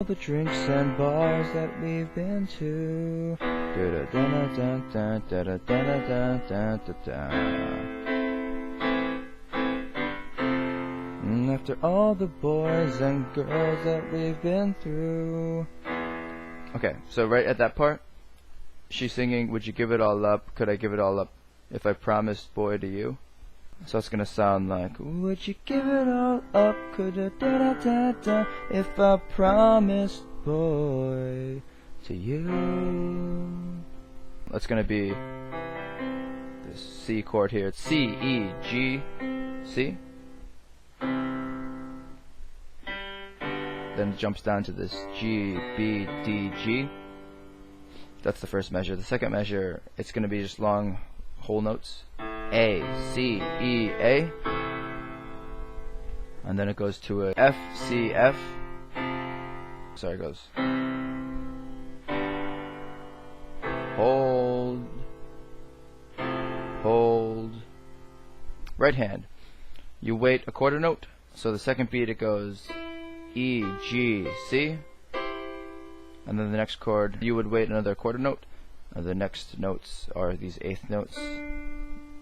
the drinks and bars that we've been to. And after all the boys and girls that we've been through. Okay, so right at that part, she's singing, would you give it all up, could I give it all up if I promised boy to you? So it's gonna sound like, would you give it all up, could I da-da-da-da, if I promised boy to you? That's gonna be this C chord here. It's C, E, G, C. Then it jumps down to this G, B, D, G. That's the first measure. The second measure, it's gonna be just long whole notes. A, C, E, A, and then it goes to a F, C, F. Sorry, it goes hold, hold. Right hand, you wait a quarter note. So the second beat it goes E, G, C, and then the next chord you would wait another quarter note. And the next notes are these eighth notes.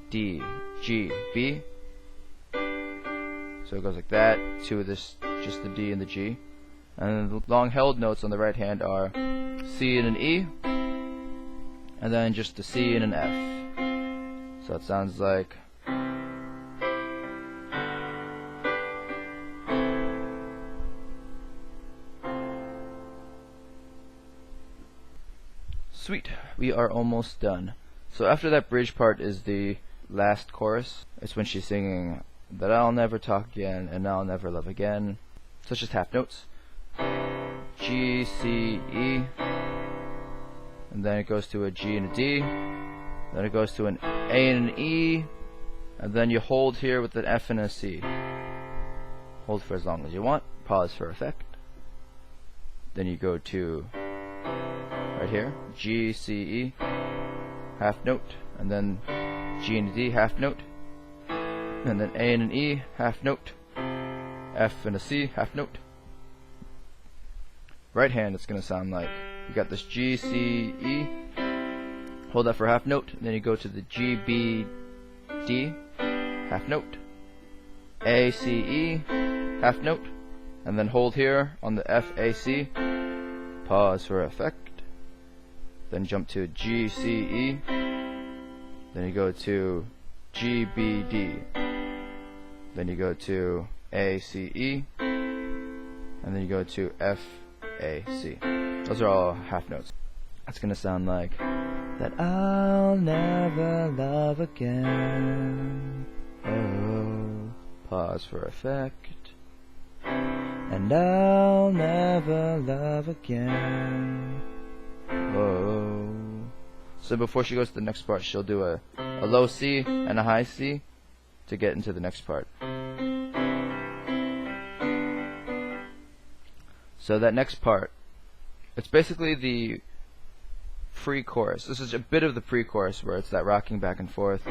D, G, B. So it goes like that to this, just the D and the G. And then the long held notes on the right hand are C and an E, and then just a C and an F. So it sounds like sweet. We are almost done. So after that bridge part is the last chorus. It's when she's singing that I'll never talk again and I'll never love again. So it's just half notes. G, C, E, and then it goes to a G and a D, then it goes to an A and an E, and then you hold here with an F and a C. Hold for as long as you want, pause for effect. Then you go to right here, G, C, E, half note, and then G and a D, half note, and then A and an E, half note, F and a C, half note. Right hand, it's going to sound like you got this G, C, E, hold that for half note, and then you go to the G, B, D, half note, A, C, E, half note, and then hold here on the F, A, C, pause for effect, then jump to G, C, E, then you go to G, B, D, then you go to A, C, E, and then you go to F, A, C. Those are all half notes. That's gonna sound like that I'll never love again. Oh, pause for effect. And I'll never love again. Oh. So before she goes to the next part, she'll do a low C and a high C to get into the next part. So that next part, it's basically the pre-chorus. This is a bit of the pre-chorus where it's that rocking back and forth.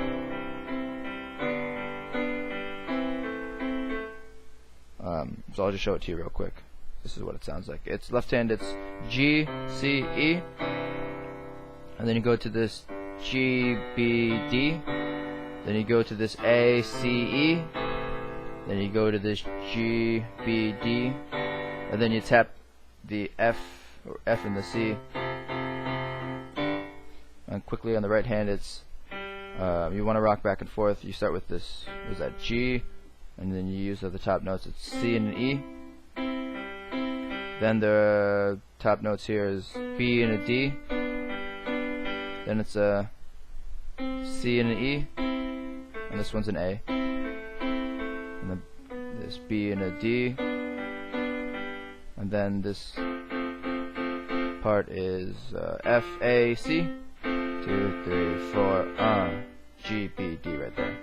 So I'll just show it to you real quick. This is what it sounds like. It's left hand, it's G, C, E, and then you go to this G, B, D, then you go to this A, C, E, then you go to this G, B, D, and then you tap the F, or F and the C. And quickly on the right hand, it's you want to rock back and forth. You start with this, what is that, G, and then you use at the top notes, it's C and an E. Then the top notes here is B and a D. Then it's a C and an E, and this one's an A. And then this B and a D. And then this part is F, A, C, 2, 3, 4, G, B, D right there.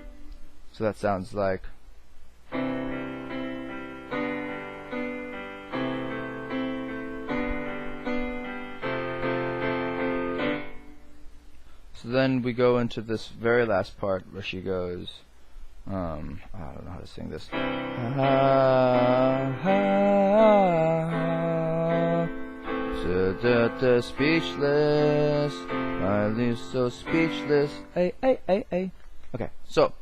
So that sounds like so then we go into this very last part where she goes I don't know how to sing this. Speechless. Why you so speechless? Ay, ay, ay, ay. Okay, so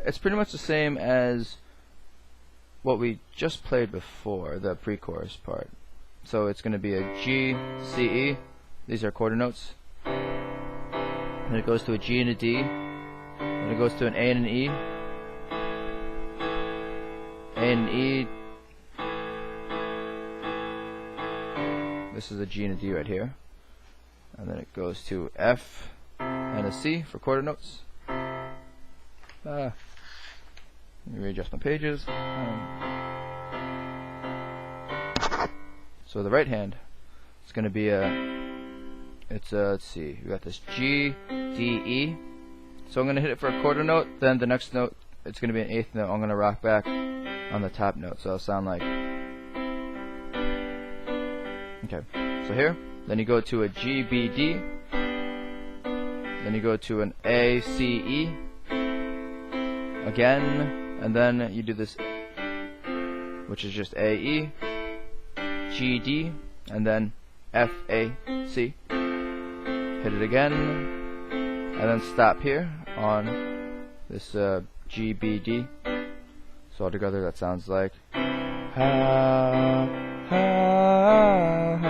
it's pretty much the same as what we just played before, the pre-chorus part. So it's going to be a G, C, E. These are quarter notes. Then it goes to a G and a D. Then it goes to an A and an E. A and E. This is a G and a D right here. And then it goes to F and a C for quarter notes. Let me readjust my pages. So the right hand is going to be let's see, we got this G, D, E. So I'm going to hit it for a quarter note, then the next note, it's going to be an eighth note. I'm going to rock back on the top note, so it'll sound like. Okay, so here, then you go to a G, B, D, then you go to an A, C, E, again, and then you do this, which is just A, E, G, D, and then F, A, C. Hit it again, and then stop here on this G, B, D. So altogether that sounds like ha, ha, ha.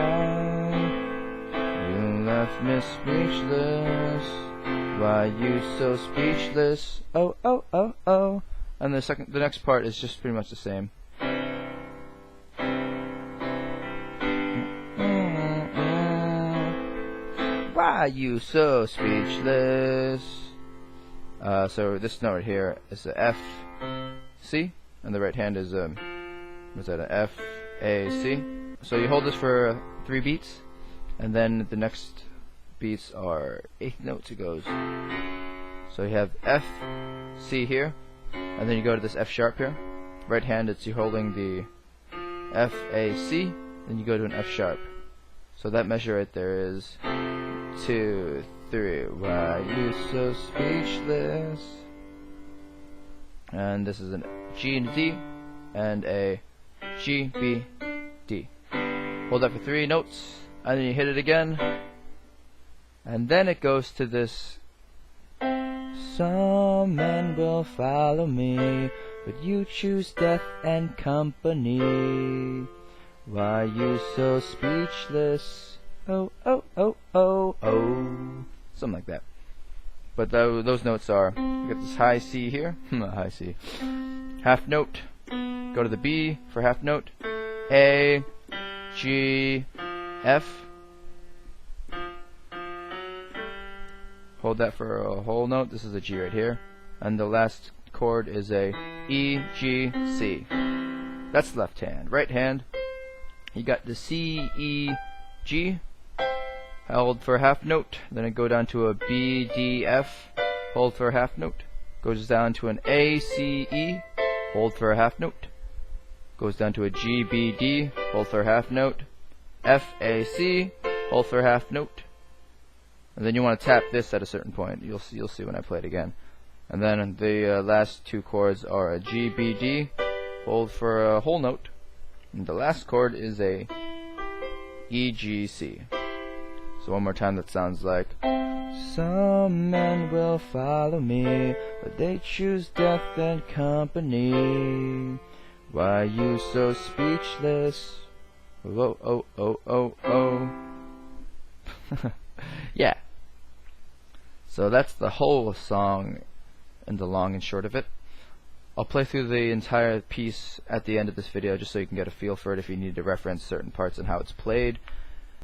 You left me speechless. Why you so speechless? Oh, oh, oh, oh. And the next part is just pretty much the same. Why you so speechless? So this note right here is a F, C, and the right hand is what's that? An F, A, C. So you hold this for 3 beats, and then the next beats are 8th notes. It goes. So you have F, C here, and then you go to this F sharp here. Right hand, it's you holding the F, A, C, then you go to an F sharp. So that measure right there is 2, 3. Why you so speechless? And this is a G and a D, and a G, B, D. Hold that for 3 notes, and then you hit it again, and then it goes to this. Some men will follow me, but you choose death and company. Why you so speechless? Oh, oh, oh, oh, oh. Something like that. But those notes are, you got this high C here, high C, half note, go to the B for half note, A, G, F, hold that for a whole note, this is a G right here, and the last chord is a E, G, C. That's left hand. Right hand, you got the C, E, G, held for a half note, then it go down to a B, D, F, hold for a half note, goes down to an A, C, E, hold for a half note, goes down to a G, B, D, hold for a half note, F, A, C, hold for a half note, and then you want to tap this at a certain point. You'll see when I play it again. And then the last 2 chords are a G, B, D, hold for a whole note, and the last chord is a E, G, C. So one more time, that sounds like, some men will follow me, but they choose death and company. Why you so speechless? Oh, oh, oh, oh, oh. Yeah. So that's the whole song and the long and short of it. I'll play through the entire piece at the end of this video just so you can get a feel for it if you need to reference certain parts and how it's played.